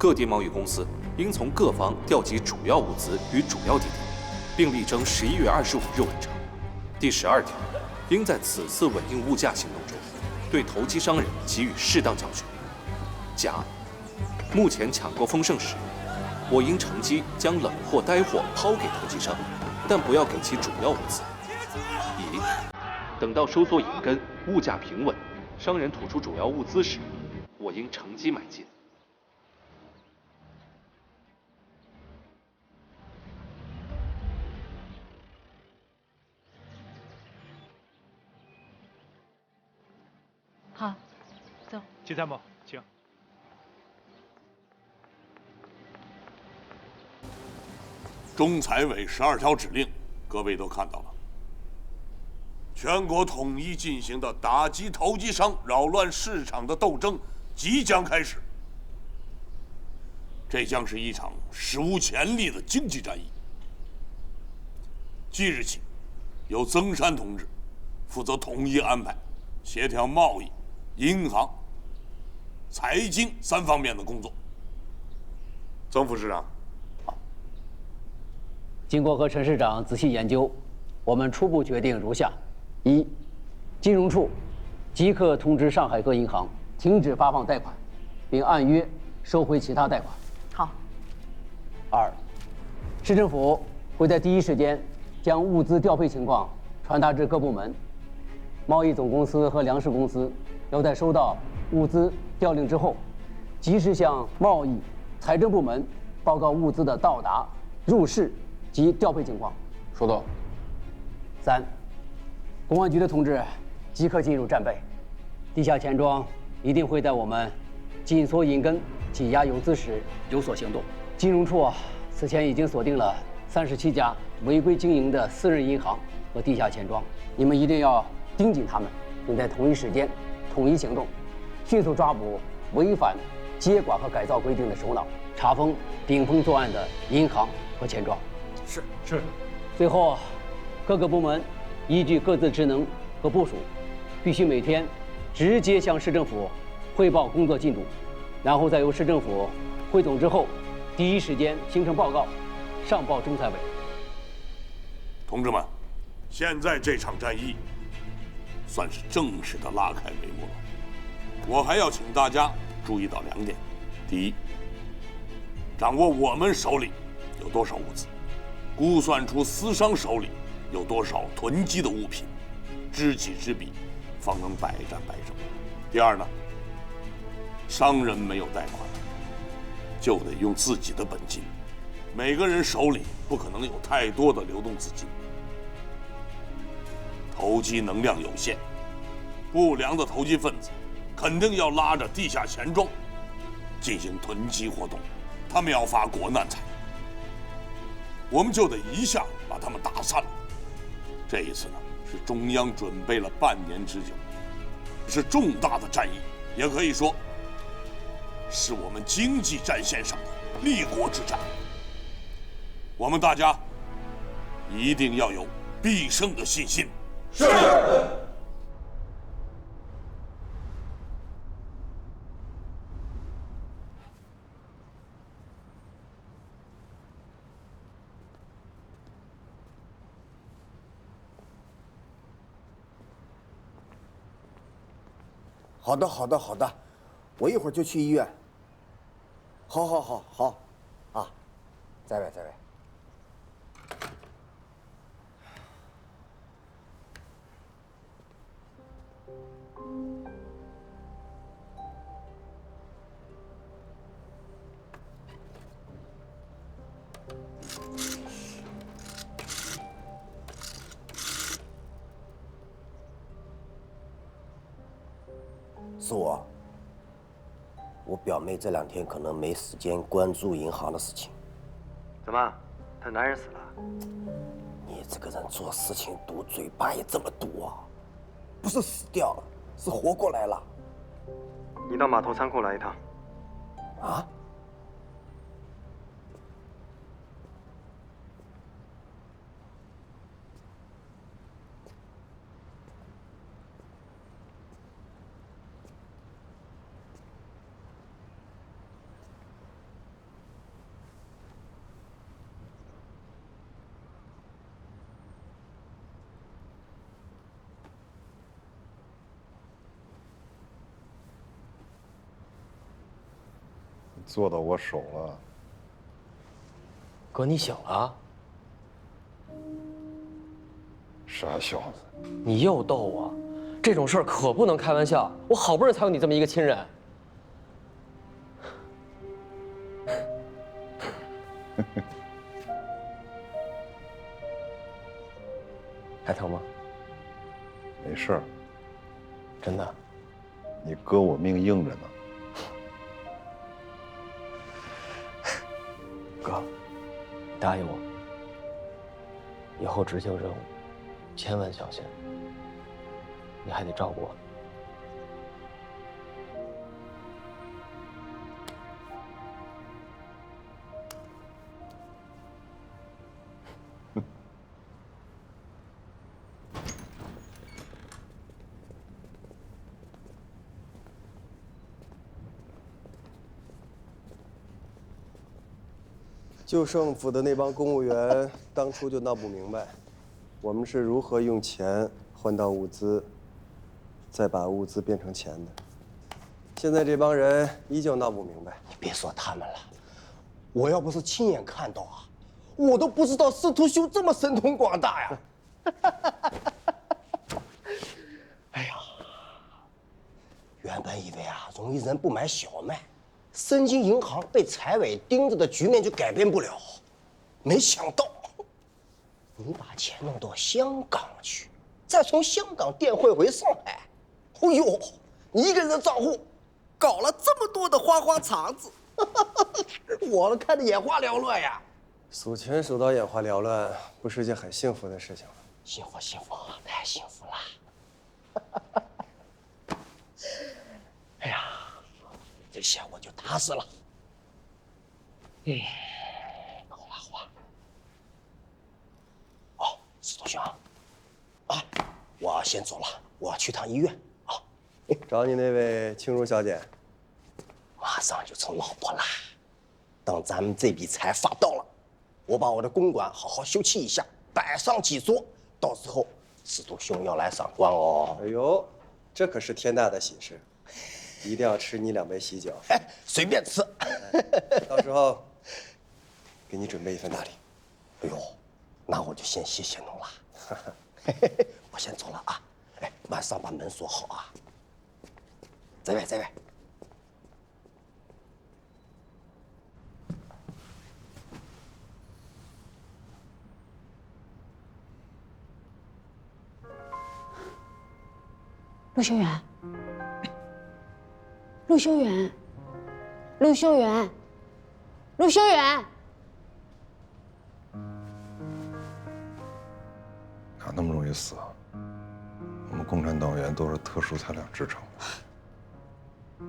各地贸易公司应从各方调集主要物资与主要地点，并力争11月25日完成。第12条，应在此次稳定物价行动中，对投机商人给予适当教训。甲，目前抢购丰盛时，我应乘机将冷货、呆货抛给投机商，但不要给其主要物资。乙，等到收缩银根、物价平稳，商人吐出主要物资时，我应乘机买进。好，走。季参谋，请。中财委12条指令，各位都看到了。全国统一进行的打击投机商扰乱市场的斗争即将开始。这将是一场史无前例的经济战役。即日起，由曾山同志负责统一安排、协调贸易、银行、财经3方面的工作。曾副市长。经过和陈市长仔细研究，我们初步决定如下：一，金融处即刻通知上海各银行停止发放贷款，并按约收回其他贷款。好。二，市政府会在第一时间将物资调配情况传达至各部门。贸易总公司和粮食公司要在收到物资调令之后，及时向贸易、财政部门报告物资的到达、入市及调配情况。收到。三，公安局的同志即刻进入战备，地下钱庄一定会在我们紧缩银根、挤压游资时有所行动。金融处此前已经锁定了37家违规经营的私人银行和地下钱庄，你们一定要盯紧他们，并在同一时间统一行动，迅速抓捕违反接管和改造规定的首脑，查封顶风作案的银行和钱庄。是。最后，各个部门依据各自职能和部署，必须每天直接向市政府汇报工作进度，然后再由市政府汇总之后，第一时间形成报告，上报中财委。同志们，现在这场战役算是正式的拉开帷幕了。我还要请大家注意到2点：第一，掌握我们手里有多少物资，估算出私商手里有多少囤积的物品，知己知彼，方能百战百胜。第二呢，商人没有贷款，就得用自己的本金，每个人手里不可能有太多的流动资金。投机能量有限，不良的投机分子肯定要拉着地下钱庄进行囤积活动，他们要发国难财，我们就得一下把他们打散了。这一次呢，是中央准备了半年之久，是重大的战役，也可以说是我们经济战线上的立国之战。我们大家一定要有必胜的信心。是。好的，好的，好的，我一会儿就去医院。好，好，好，好，啊，在位，在位。是我表妹这2天可能没时间关注银行的事情。怎么，她男人死了？你这个人做事情毒嘴巴也这么毒啊！不是死掉了，是活过来了。你到码头仓库来一趟。啊？做到我手了。哥，你醒了？傻小子，你又逗我，这种事儿可不能开玩笑。我好不容易才有你这么一个亲人。还疼吗？没事儿，真的。你哥我命硬着呢。哥，你答应我，以后执行任务千万小心，你还得照顾我。旧政府的那帮公务员当初就闹不明白，我们是如何用钱换到物资，再把物资变成钱的。现在这帮人依旧闹不明白。你别说他们了，我要不是亲眼看到啊，我都不知道司徒兄这么神通广大呀！哎呀，原本以为啊，容易人不买小麦，申京银行被财委盯着的局面就改变不了，没想到你把钱弄到香港去，再从香港电汇回上海，哎呦，你一个人的账户搞了这么多的花花肠子，我都看得眼花缭乱呀！数钱数到眼花缭乱，不是件很幸福的事情吗？幸福幸福，太幸福了！哎呀，这下我就踏实了。好了好了。哦，司徒兄，啊，我先走了，我要去趟医院啊。找你那位青如小姐，马上就成老婆啦。等咱们这笔财发到了，我把我的公馆好好修葺一下，摆上几桌，到时候司徒兄要来赏光哦。哎呦，这可是天大的喜事，一定要吃你2杯喜酒。哎，随便吃。到时候给你准备一份大礼。哎呦，那我就先谢谢侬了。我先走了啊。哎，晚上把门锁好啊。这位，这位。陆修远，陆修远，陆修远，陆修远，哪那么容易死啊？我们共产党员都是特殊材料制成的。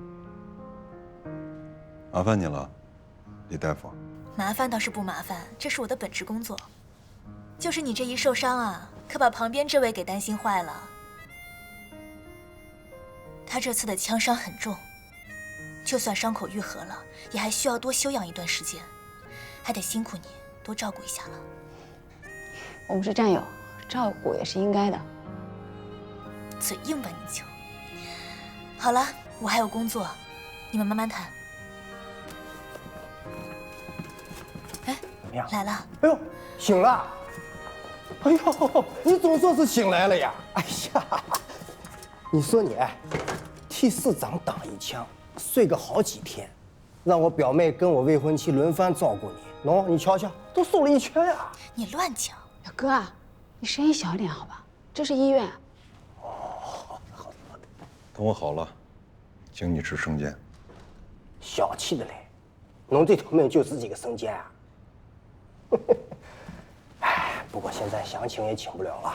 麻烦你了，李大夫。麻烦倒是不麻烦，这是我的本职工作。就是你这一受伤啊，可把旁边这位给担心坏了。他这次的枪伤很重，就算伤口愈合了，也还需要多休养一段时间，还得辛苦你多照顾一下了。我们是战友，照顾也是应该的。嘴硬吧你就。好了，我还有工作，你们慢慢谈。哎，怎么样？来了。哎呦，醒了！哎呦，你总算是醒来了呀！哎呀，你说你哎，替市长挡一枪，睡个好几天，让我表妹跟我未婚妻轮番照顾你，喏，你瞧瞧，都瘦了1圈呀！你乱讲。哥啊，你声音小一点好吧？这是医院。哦，好的。等我好了，请你吃生煎。小气的嘞，侬这条命就值几个生煎啊？哎，不过现在想请也请不了了。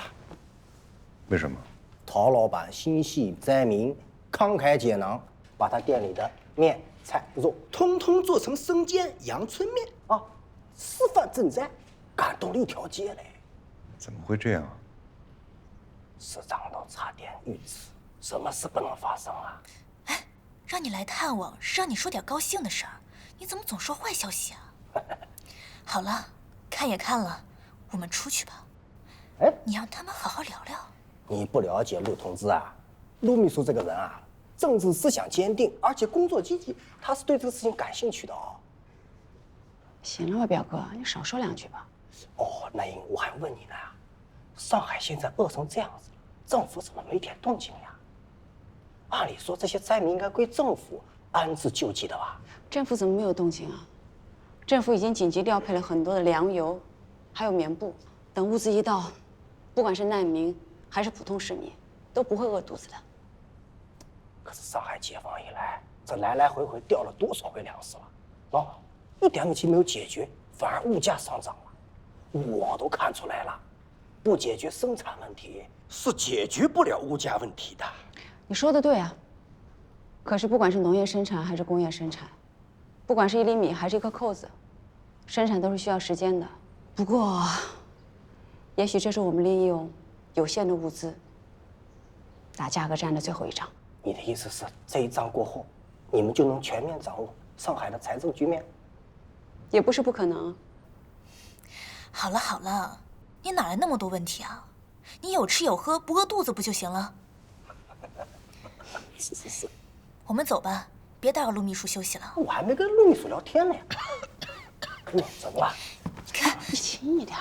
为什么？陶老板心系灾民，慷慨解囊，把他店里的面、菜、肉通通做成生煎阳春面啊，示范赈灾，感动了一条街嘞。怎么会这样啊？市长都差点遇刺，什么事不能发生啊？哎，让你来探望是让你说点高兴的事儿，你怎么总说坏消息啊？好了，看也看了，我们出去吧。哎，你让他们好好聊聊。你不了解陆同志啊，陆秘书这个人啊，政治思想坚定，而且工作积极，他是对这个事情感兴趣的哦。行了吧，表哥，你少说两句吧。哦，那英，我还问你呢，上海现在饿成这样子了，政府怎么没点动静呀？按理说这些灾民应该归政府安置救济的吧？政府怎么没有动静啊？政府已经紧急调配了很多的粮油，还有棉布，等物资一到，不管是难民还是普通市民，都不会饿肚子的。可是上海解放以来，这来来回回调了多少回粮食了？一点问题没有解决，反而物价上涨了。我都看出来了，不解决生产问题是解决不了物价问题的。你说的对啊。可是不管是农业生产还是工业生产，不管是1厘米还是一颗扣子，生产都是需要时间的。不过，也许这是我们利用有限的物资打价格战的最后一仗。你的意思是，这一仗过后，你们就能全面掌握上海的财政局面？也不是不可能。好了好了，你哪来那么多问题啊？你有吃有喝，不饿肚子不就行了？是。我们走吧，别打扰陆秘书休息了。我还没跟陆秘书聊天呢。怎么了？你看，你轻一点。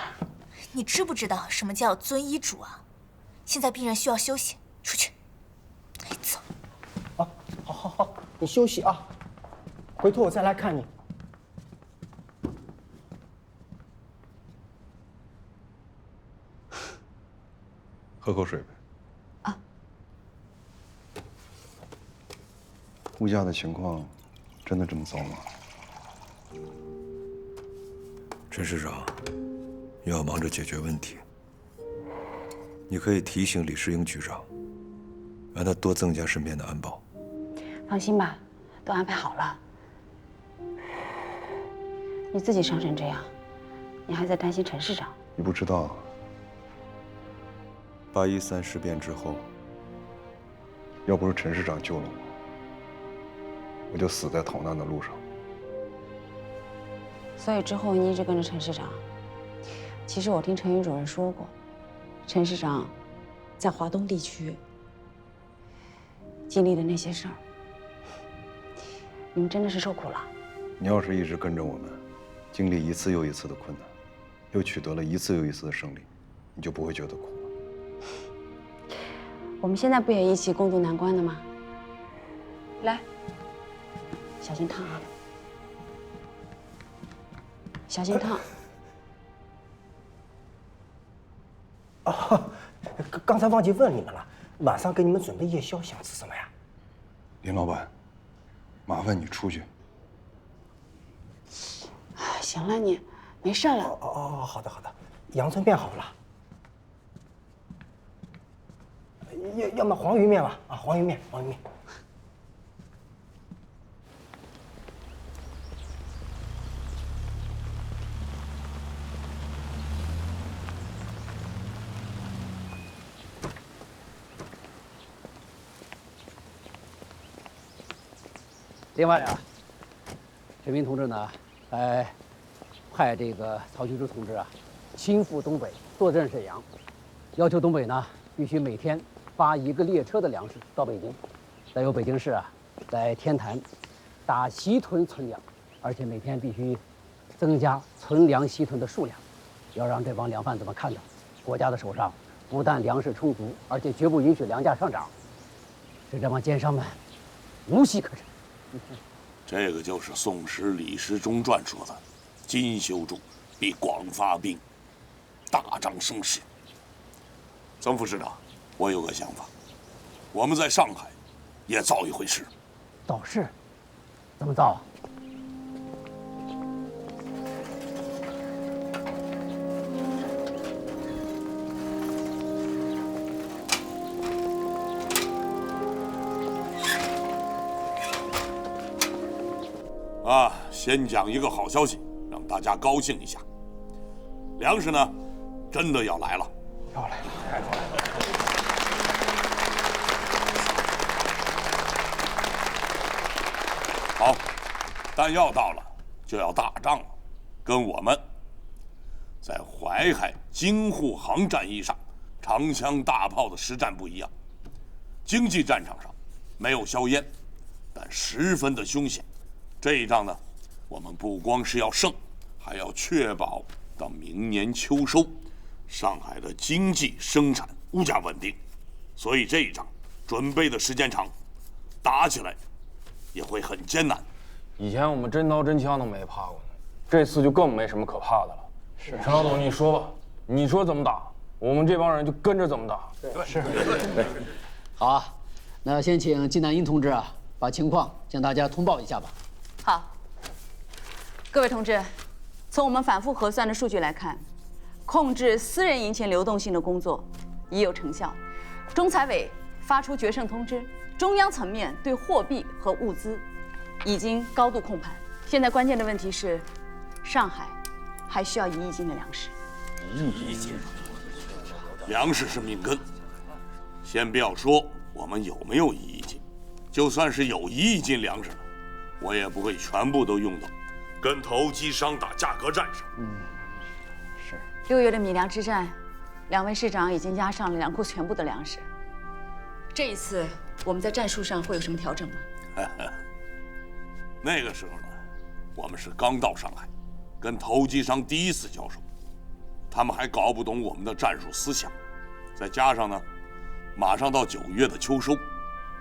你知不知道什么叫遵医嘱啊？现在病人需要休息，出去。哎，走。啊，好，你休息啊，回头我再来看你。喝口水呗。啊。物价的情况真的这么糟吗？陈市长，你要忙着解决问题。你可以提醒李世英局长，让他多增加身边的安保。放心吧，都安排好了。你自己伤成这样，你还在担心陈市长？你不知道，8.13事变之后，要不是陈市长救了我，我就死在逃难的路上。所以之后你一直跟着陈市长。其实我听陈云主任说过，陈市长在华东地区经历的那些事儿，你们真的是受苦了。你要是一直跟着我们，经历一次又一次的困难，又取得了一次又一次的胜利，你就不会觉得苦了。我们现在不也一起共度难关了吗？来，小心烫啊！小心烫。刚才忘记问你们了，晚上给你们准备夜宵，想吃什么呀？林老板，麻烦你出去。行了，你没事了。哦，好的，阳春面好了。要么黄鱼面吧？啊，黄鱼面。另外啊，陈明同志呢，派这个曹旭之同志啊，亲赴东北坐镇沈阳，要求东北呢必须每天发1个列车的粮食到北京，再由北京市啊在天坛打西屯存粮，而且每天必须增加存粮西屯的数量，要让这帮粮贩子们看到，国家的手上不但粮食充足，而且绝不允许粮价上涨，使这帮奸商们无戏可陈。这个就是宋时李时忠传说的“今修筑，必广发兵，大张声势”。曾副市长，我有个想法，我们在上海也造一回事。造势？怎么造啊？先讲一个好消息，让大家高兴一下。粮食呢，真的要来了。要来了。好，弹药到了，就要打仗了。跟我们在淮海京沪杭战役上长枪大炮的实战不一样，经济战场上没有硝烟，但十分的凶险。这一仗呢，我们不光是要胜，还要确保到明年秋收，上海的经济生产物价稳定。所以这一仗准备的时间长，打起来也会很艰难。以前我们真刀真枪都没怕过呢，这次就更没什么可怕的了。是，陈老总，你说吧，你说怎么打，我们这帮人就跟着怎么打。对，是。好啊，那先请季南英同志啊，把情况向大家通报一下吧。好，各位同志，从我们反复核算的数据来看，控制私人银钱流动性的工作已有成效。中财委发出决胜通知，中央层面对货币和物资已经高度控盘。现在关键的问题是，上海还需要1亿斤的粮食。1亿斤，粮食是命根。先不要说我们有没有1亿斤，就算是有1亿斤粮食了，我也不会全部都用到跟投机商打价格战上。是。6月的米粮之战，2位市长已经押上了粮库全部的粮食。这一次我们在战术上会有什么调整吗？那个时候呢，我们是刚到上海，跟投机商第一次交手，他们还搞不懂我们的战术思想。再加上呢，马上到9月的秋收，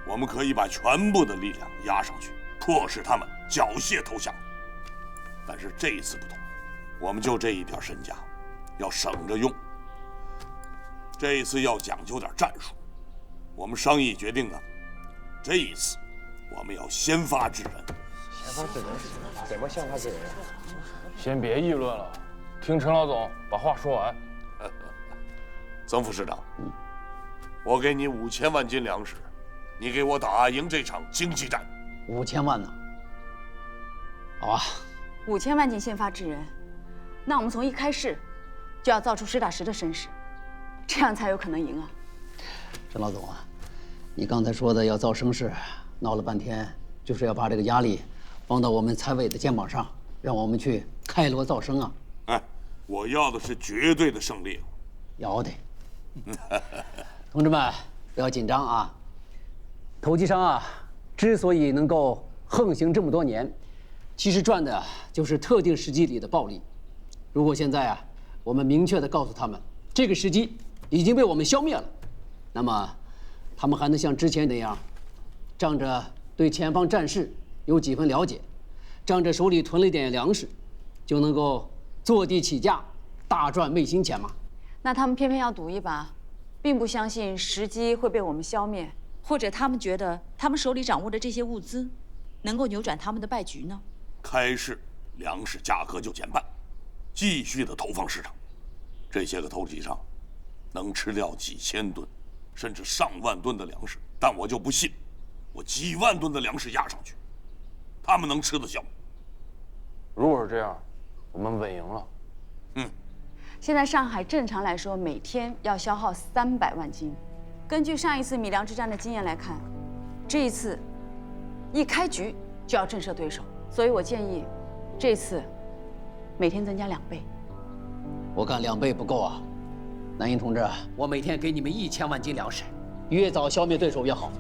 我们可以把全部的力量压上去，迫使他们缴械投降。但是这一次不同，我们就这一点身家，要省着用。这一次要讲究点战术，我们商议决定呢，这一次我们要先发制人。先发制人？怎么先发制人啊？先别议论了，听陈老总把话说完。曾副市长，我给你5000万斤粮食，你给我打赢这场经济战。5000万呢？好啊，5000万斤先发制人，那我们从一开始就要造出实打实的声势，这样才有可能赢啊。陈老总啊，你刚才说的要造声势，闹了半天就是要把这个压力放到我们财委的肩膀上，让我们去开锣造声啊！哎，我要的是绝对的胜利。要得。同志们不要紧张啊！投机商啊，之所以能够横行这么多年，其实赚的就是特定时机里的暴利。如果现在啊，我们明确地告诉他们，这个时机已经被我们消灭了，那么他们还能像之前那样，仗着对前方战事有几分了解，仗着手里囤了一点粮食，就能够坐地起价，大赚昧心钱吗？那他们偏偏要赌一把，并不相信时机会被我们消灭，或者他们觉得他们手里掌握的这些物资能够扭转他们的败局呢？开市，粮食价格就减半，继续的投放市场。这些个投机商能吃掉几千吨，甚至上万吨的粮食，但我就不信，我几万吨的粮食压上去，他们能吃得消？如果是这样，我们稳赢了。现在上海正常来说每天要消耗300万斤，根据上一次米粮之战的经验来看，这一次一开局就要震慑对手，所以我建议这次每天增加2倍。我看2倍不够啊，南英同志，我每天给你们1000万斤粮食，越早消灭对手越好。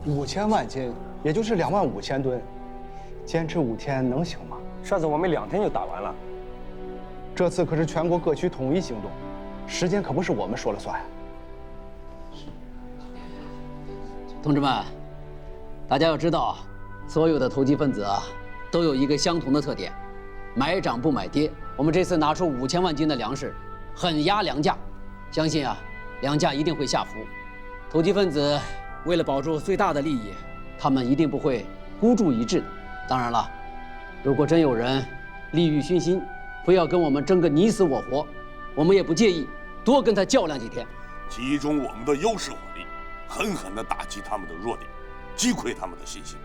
5000万斤，也就是25000吨，坚持5天能行吗？上次我们2天就打完了。这次可是全国各区统一行动，时间可不是我们说了算。同志们，大家要知道，所有的投机分子啊，都有一个相同的特点，买涨不买跌。我们这次拿出5000万斤的粮食，狠压粮价，相信啊，粮价一定会下浮。投机分子为了保住最大的利益，他们一定不会孤注一掷的。当然了，如果真有人利欲熏心，非要跟我们争个你死我活，我们也不介意多跟他较量几天，集中我们的优势火力，狠狠地打击他们的弱点，击溃他们的信心。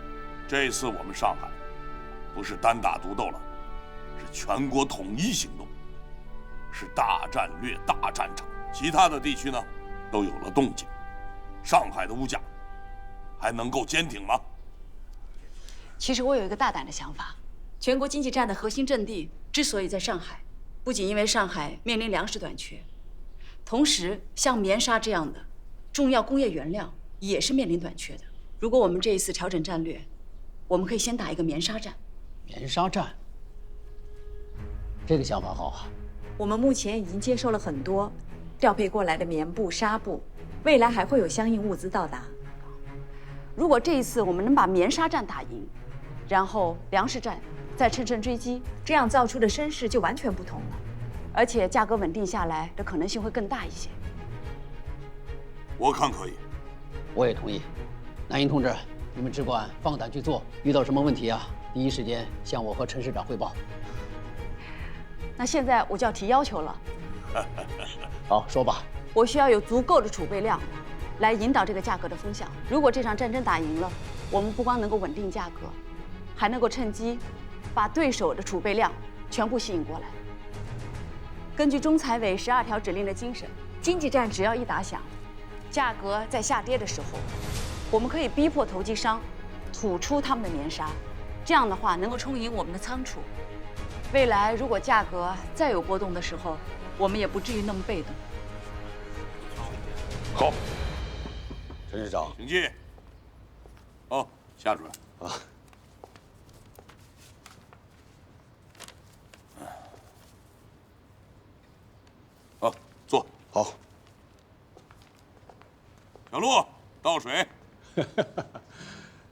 这次我们上海不是单打独斗了，是全国统一行动，是大战略、大战场。其他的地区呢，都有了动静。上海的物价还能够坚挺吗？其实我有一个大胆的想法，全国经济战的核心阵地之所以在上海，不仅因为上海面临粮食短缺，同时像棉纱这样的重要工业原料也是面临短缺的。如果我们这一次调整战略，我们可以先打一个棉纱战。棉纱战，这个想法好啊！我们目前已经接收了很多调配过来的棉布、纱布，未来还会有相应物资到达。如果这一次我们能把棉纱战打赢，然后粮食战再乘胜追击，这样造出的声势就完全不同了，而且价格稳定下来的可能性会更大一些。我看可以。我也同意。南英同志，你们只管放胆去做，遇到什么问题啊，第一时间向我和陈市长汇报。那现在我就要提要求了。好，说吧。我需要有足够的储备量，来引导这个价格的风向。如果这场战争打赢了，我们不光能够稳定价格，还能够趁机把对手的储备量全部吸引过来。根据中财委12条指令的精神，经济战只要一打响，价格在下跌的时候，我们可以逼迫投机商吐出他们的棉纱，这样的话能够充盈我们的仓储。未来如果价格再有波动的时候，我们也不至于那么被动。好，陈市长，请进。哦，夏主任啊。好，坐。好。小陆，倒水。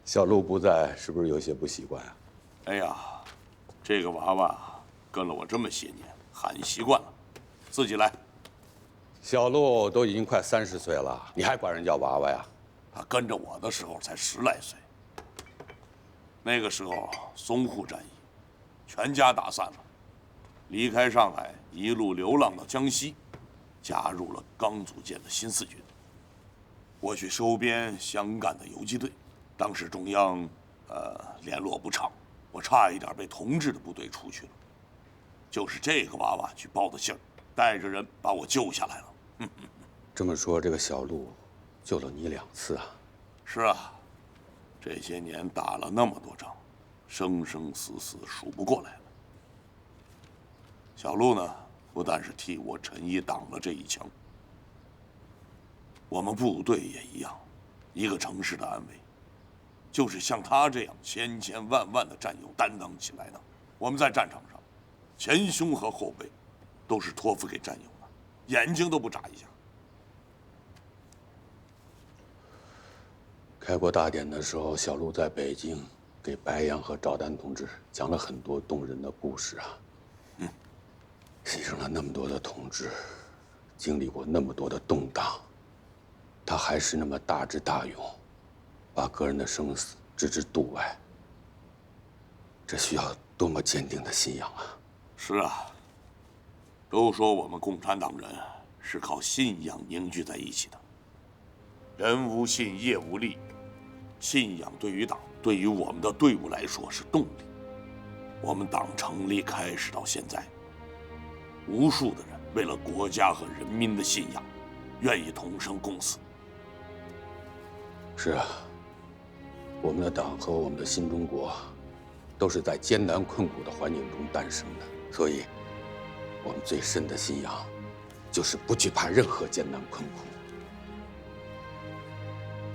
小陆不在，是不是有些不习惯啊？哎呀，这个娃娃跟了我这么些年，喊习惯了，自己来。小陆都已经快30岁了，你还管人叫娃娃呀？他跟着我的时候才10来岁。那个时候淞沪战役，全家打散了，离开上海，一路流浪到江西，加入了刚组建的新四军。我去收编湘赣的游击队，当时中央联络不畅，我差一点被同志的部队出去了。就是这个娃娃去报的信儿，带着人把我救下来了。这么说，这个小陆救了你2次啊？是啊，这些年打了那么多仗，生生死死数不过来了。小陆呢，不但是替我陈毅挡了这一枪，我们部队也一样，一个城市的安危，就是像他这样千千万万的战友担当起来的。我们在战场上，前胸和后背都是托付给战友的，眼睛都不眨一下。开国大典的时候，小陆在北京给白杨和赵丹同志讲了很多动人的故事啊。牺牲了那么多的同志，经历过那么多的动荡，他还是那么大智大勇，把个人的生死置之度外。这需要多么坚定的信仰啊！是啊，都说我们共产党人是靠信仰凝聚在一起的。人无信，业无力。信仰对于党，对于我们的队伍来说是动力。我们党成立开始到现在，无数的人为了国家和人民的信仰，愿意同生共死。是啊，我们的党和我们的新中国，都是在艰难困苦的环境中诞生的，所以，我们最深的信仰，就是不惧怕任何艰难困苦。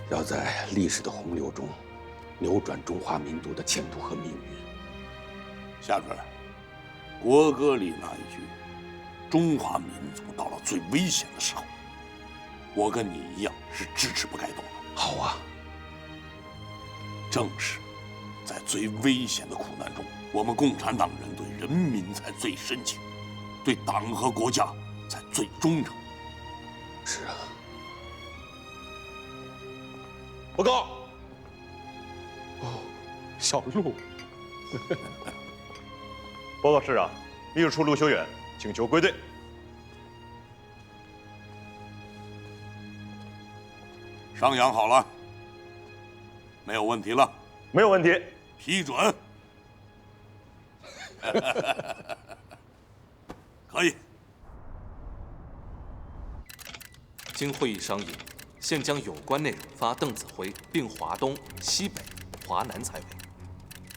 要在历史的洪流中，扭转中华民族的前途和命运。夏主任，国歌里那一句“中华民族到了最危险的时候”，我跟你一样是支持不改动的。好啊。正是在最危险的苦难中，我们共产党人对人民才最深情，对党和国家才最忠诚。是啊。报告。哦，小陆。报告师长，秘书处陆修远请求归队。伤养好了，没有问题了。没有问题，批准。可以。经会议商议，现将有关内容发邓子恢并华东、西北、华南财委。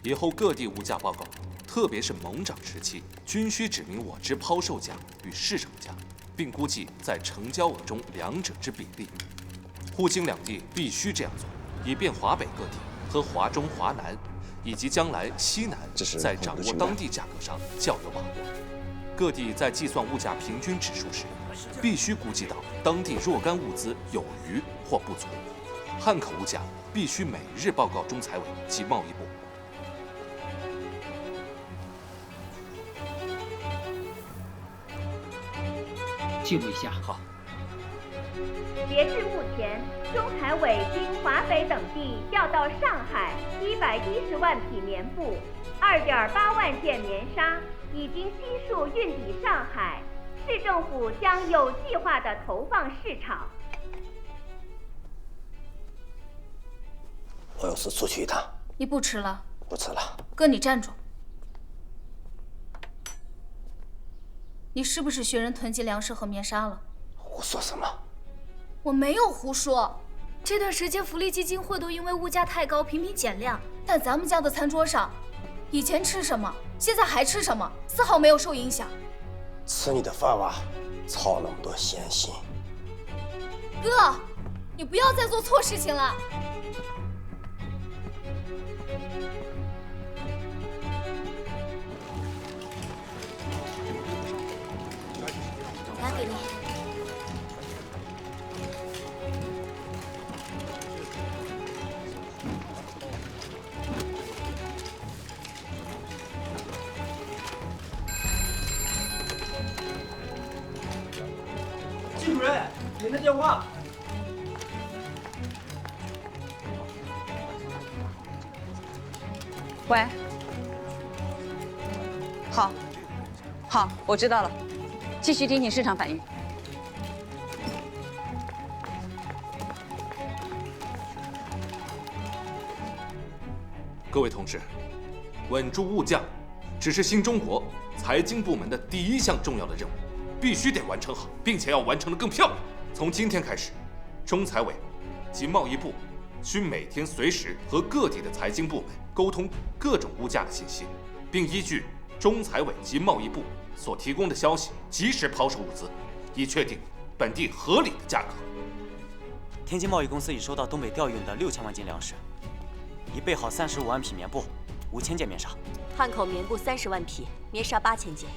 以后各地物价报告，特别是猛涨时期，均需指明我之抛售价与市场价，并估计在成交额中两者之比例。沪京两地必须这样做，以便华北各地和华中、华南，以及将来西南在掌握当地价格上较有把握。各地在计算物价平均指数时，必须估计到当地若干物资有余或不足。汉口物价必须每日报告中财委及贸易部。记录一下。好。截至目前，中财委经华北等地调到上海110万匹棉布、2.8万件棉纱，已经悉数运抵上海。市政府将有计划地投放市场。我有事出去一趟。你不吃了？不吃了。哥，你站住！你是不是学人囤积粮食和棉纱了？胡说什么？我没有胡说。这段时间福利基金会都因为物价太高频频减量，但咱们家的餐桌上，以前吃什么，现在还吃什么，丝毫没有受影响。吃你的饭哇，操那么多闲心。哥，你不要再做错事情了。拿给你。季主任，您的电话。喂。好，我知道了，继续听取市场反应。各位同志，稳住物价，只是新中国财经部门的第一项重要的任务，必须得完成好，并且要完成得更漂亮。从今天开始，中财委及贸易部需每天随时和各地的财经部门沟通各种物价的信息，并依据中财委及贸易部所提供的消息，及时抛售物资，以确定本地合理的价格。天津贸易公司已收到东北调运的6000万斤粮食，已备好35万匹棉布，5000件棉纱。汉口棉布30万匹，棉纱8000件。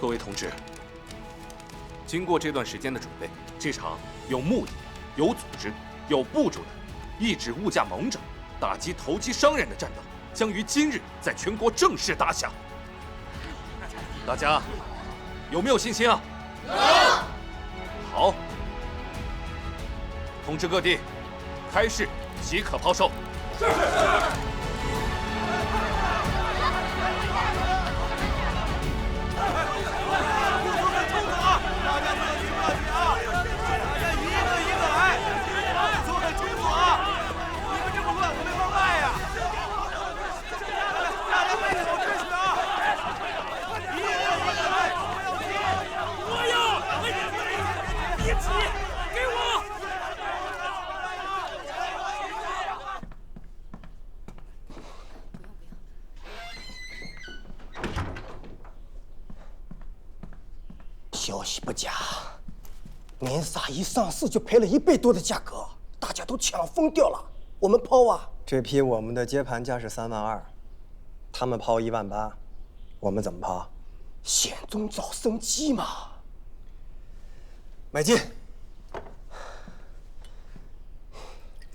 各位同志，经过这段时间的准备，这场有目的、有组织、有部署的抑制物价猛涨、打击投机商人的战斗，将于今日在全国正式打响。大家有没有信心啊？有。好，通知各地，开市即可抛售。是。消息不假，棉纱一上市就赔了1倍多的价格，大家都抢疯掉了。我们抛啊！这批我们的接盘价是3万2，他们抛1万8，我们怎么抛？险中找生机嘛。买进。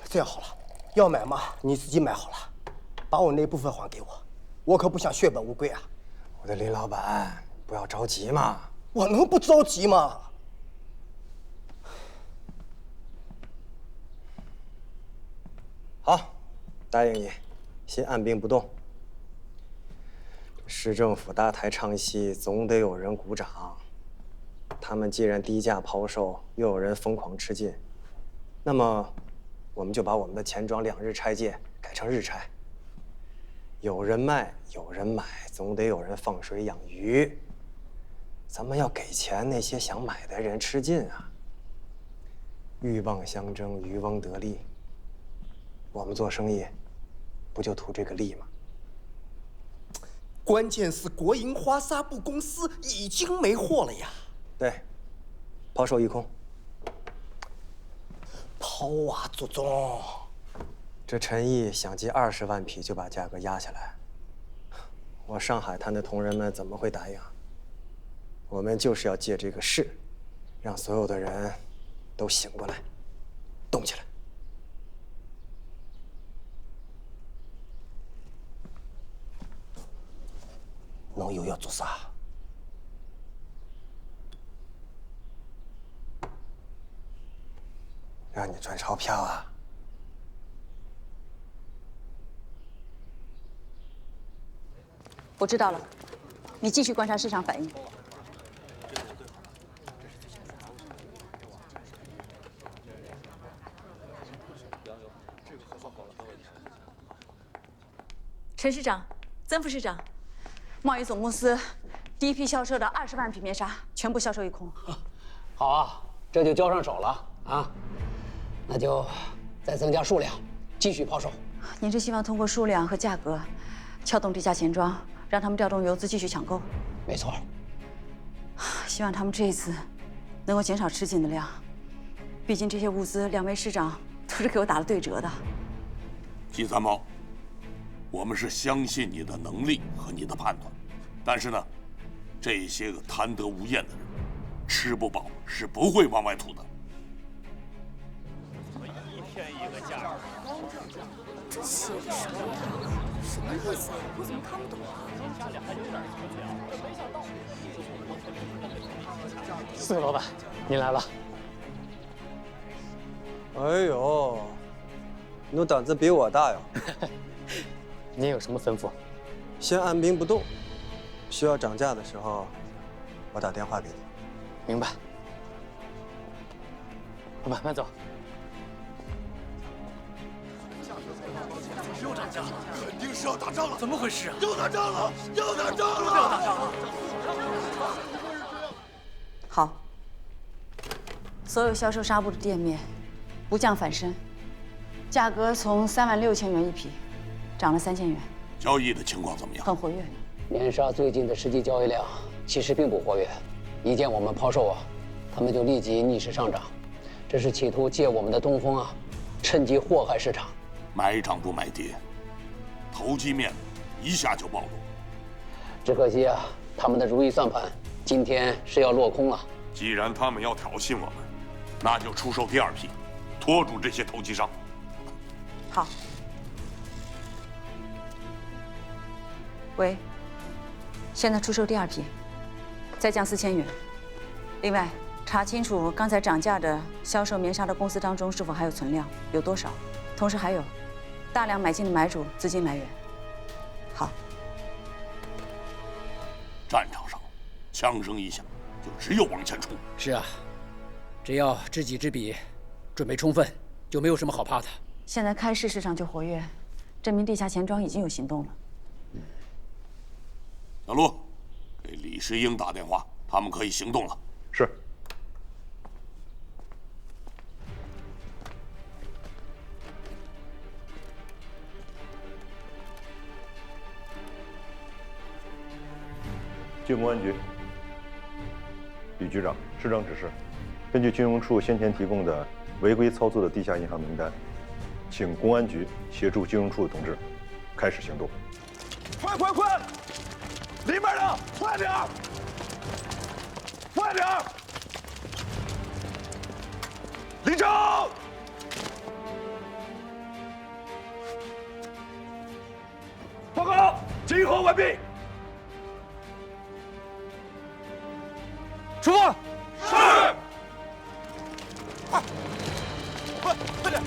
这样好了，要买嘛你自己买好了，把我那部分还给我，我可不想血本无归啊。我的林老板，不要着急嘛。我能不着急吗？好，答应你，先按兵不动。市政府搭台唱戏，总得有人鼓掌。他们既然低价抛售，又有人疯狂吃进，那么我们就把我们的钱庄2日拆借改成日拆。有人卖，有人买，总得有人放水养鱼。咱们要给钱那些想买的人吃进啊！鹬蚌相争，渔翁得利。我们做生意，不就图这个利吗？关键是国营花纱布公司已经没货了呀。对，抛售一空。抛啊，祖宗！这陈毅想借20万匹就把价格压下来，我上海滩的同仁们怎么会答应？我们就是要借这个势，让所有的人都醒过来，动起来。侬又要做啥？让你赚钞票啊！我知道了，你继续观察市场反应。陈市长、曾副市长，贸易总公司第一批销售的20万匹棉纱全部销售一空。好啊，这就交上手了啊！那就再增加数量，继续抛售。您是希望通过数量和价格，撬动这家钱庄，让他们调动游资继续抢购？没错。希望他们这一次能够减少吃进的量，毕竟这些物资2位市长都是给我打了对折的。季三毛，我们是相信你的能力和你的判断，但是呢，这些个贪得无厌的人，吃不饱是不会往外吐的。一天一个价。这写的什么呀？什么意思啊？我怎么看不懂啊四位老板，您来了。哎呦，你的胆子比我大呀！您有什么吩咐？先按兵不动，需要涨价的时候，我打电话给你。明白。老板，慢走。又涨价了，肯定是要打仗了！怎么回事啊？又打仗了！又打仗了！又打仗了！好，所有销售纱布的店面不降反升，价格从36000元一匹涨了3000元。交易的情况怎么样？很活跃。棉纱最近的实际交易量其实并不活跃，一见我们抛售啊，他们就立即逆势上涨，这是企图借我们的东风啊，趁机祸害市场。买涨不买跌，投机面一下就暴露。只可惜啊，他们的如意算盘今天是要落空了。既然他们要挑衅我们，那就出售第2批，拖住这些投机商。好。喂，现在出售第2批，再降4000元。另外，查清楚刚才涨价的销售棉纱的公司当中是否还有存量，有多少？同时还有大量买进的买主资金来源。好。战场上，枪声一响，就只有往前冲。是啊，只要知己知彼，准备充分，就没有什么好怕的。现在开市市场就活跃，证明地下钱庄已经有行动了。小陆，给李世英打电话，他们可以行动了。是。进公安局，李局长，市长指示，根据金融处先前提供的违规操作的地下银行名单，请公安局协助金融处的同志开始行动。快快快！里面的快点儿！快点儿！李长，报告，集合完毕。出发！是。快，快点！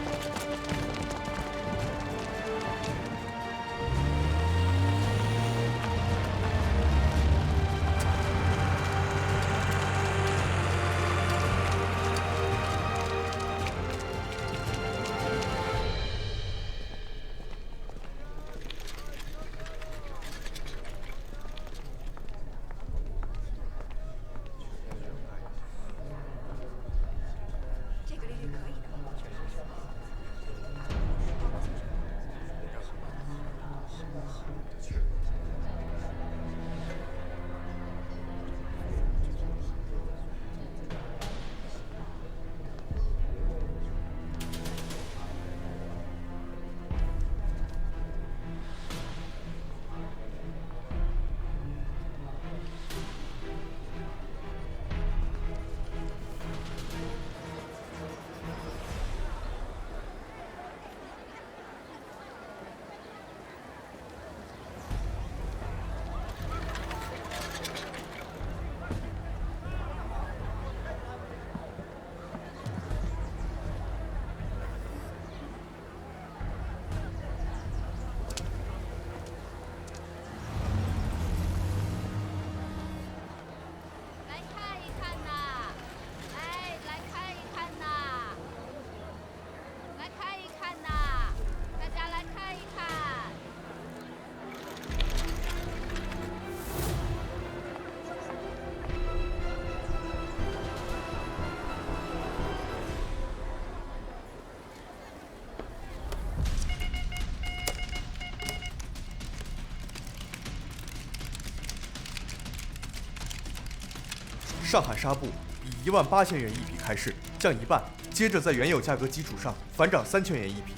上海纱布以18000元一匹开市，降一半，接着在原有价格基础上反涨3000元一匹，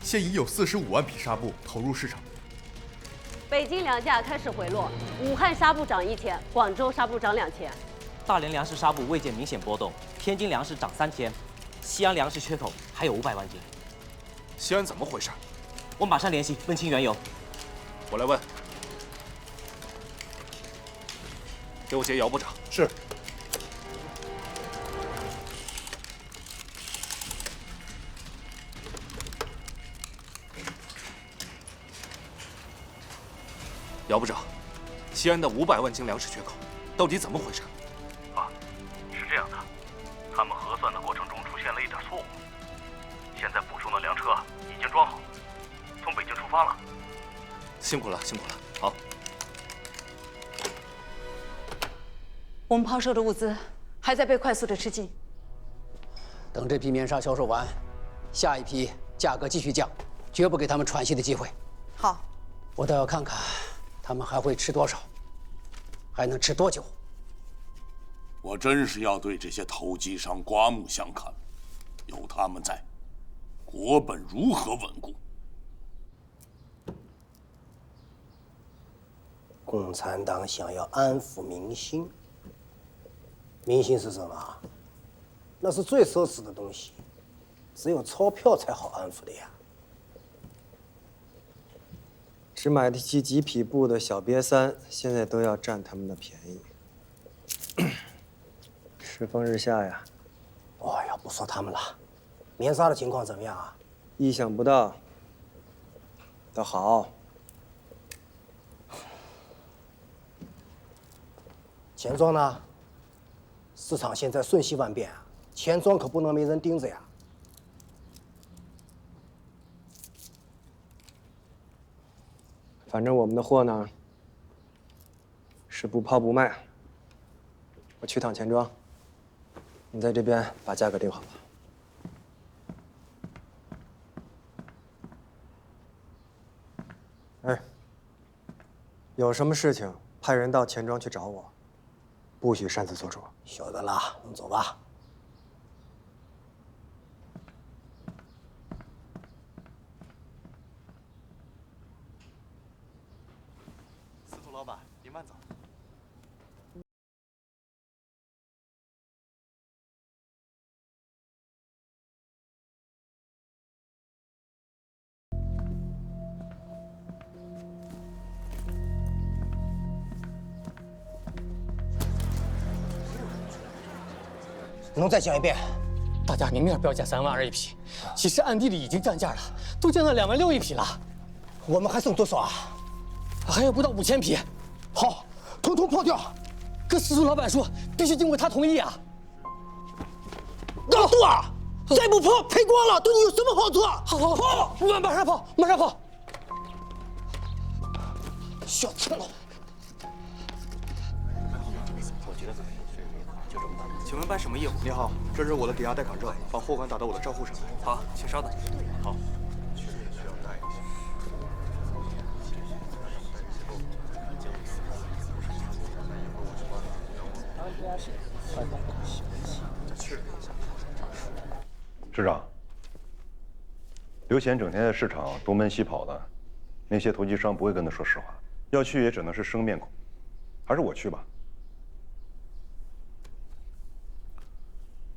现已有45万匹纱布投入市场。北京粮价开始回落，武汉纱布涨1000，广州纱布涨2000。大连粮食纱布未见明显波动，天津粮食涨3000，西安粮食缺口还有500万斤。西安怎么回事？我马上联系问清缘由。我来问。给我接姚部长。是。姚部长，西安的500万斤粮食缺口到底怎么回事？啊，是这样的，他们核算的过程中出现了一点错误，现在补充的粮车已经装好了，从北京出发了。辛苦了，辛苦了。好。我们抛售的物资还在被快速的吃尽。等这批棉纱销售完，下一批价格继续降，绝不给他们喘息的机会。好，我倒要看看他们还会吃多少，还能吃多久。我真是要对这些投机商刮目相看，有他们在，国本如何稳固？共产党想要安抚民心，民心是什么？那是最奢侈的东西，只有钞票才好安抚的呀。只买得起几匹布的小瘪三，现在都要占他们的便宜。世风日下呀！哎呀，不说他们了，棉纱的情况怎么样啊？意想不到，倒好。钱庄呢？市场现在瞬息万变啊，钱庄可不能没人盯着呀。反正我们的货呢，是不抛不卖。我去趟钱庄，你在这边把价格定好了。哎，有什么事情派人到钱庄去找我，不许擅自做主。晓得了，能走吧？司徒老板，您慢走。能再讲一遍？大家明面标价3万2一匹，其实暗地里已经降价了，都降到2万6一匹了。我们还剩多少啊？还有不到5000匹。好，统统抛掉。可司徒老板说必须经过他同意啊。大度啊！再不抛，赔光了，对你有什么好处？好，跑！马上跑，马上跑！小子，我觉得怎么样？就这么办。请问办什么业务？你好，这是我的抵押贷款证，把货款打到我的账户上。好，请稍等。好。市长，刘贤整天在市场东奔西跑的，那些投机商不会跟他说实话，要去也只能是生面孔，还是我去吧。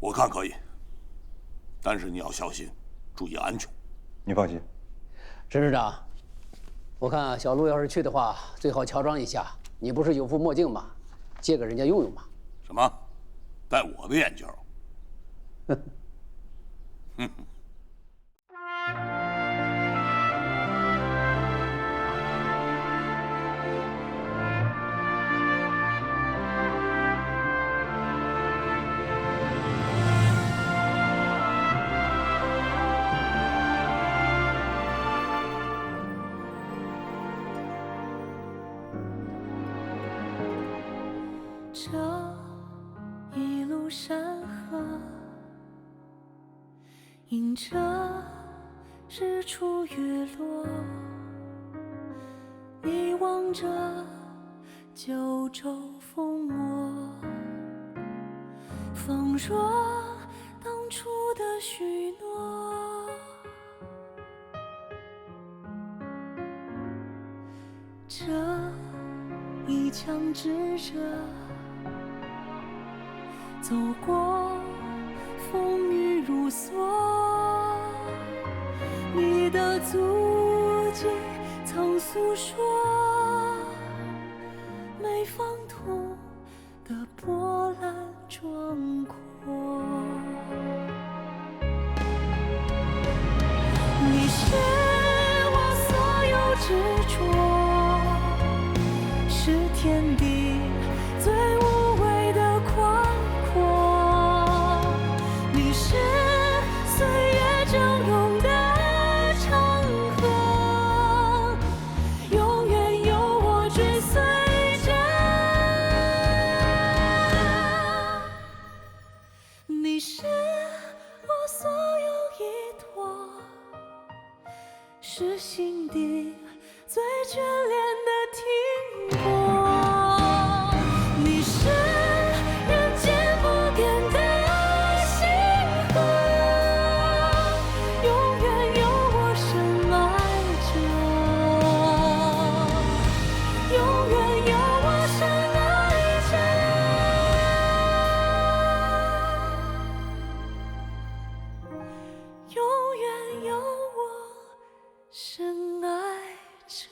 我看可以，但是你要小心，注意安全。你放心。陈市长，我看小陆要是去的话，最好乔装一下。你不是有副墨镜吗？借给人家用用嘛。什么？戴我的眼镜？哼。这一路山河，迎着日出月落，你望着九州烽火，仿若当初的许诺。这一腔炙热，走过风雨如梭，你的足迹曾诉说，没放图的波澜壮阔。你是我所有执着，是天地最无畏的宽阔。你是岁月峥嵘的长河，永远有我追随着。你是我所有依托，是心底最眷恋的停泊。你是人间不变的星河，永远有我深爱着，永远有我深爱着，永远有我深爱着。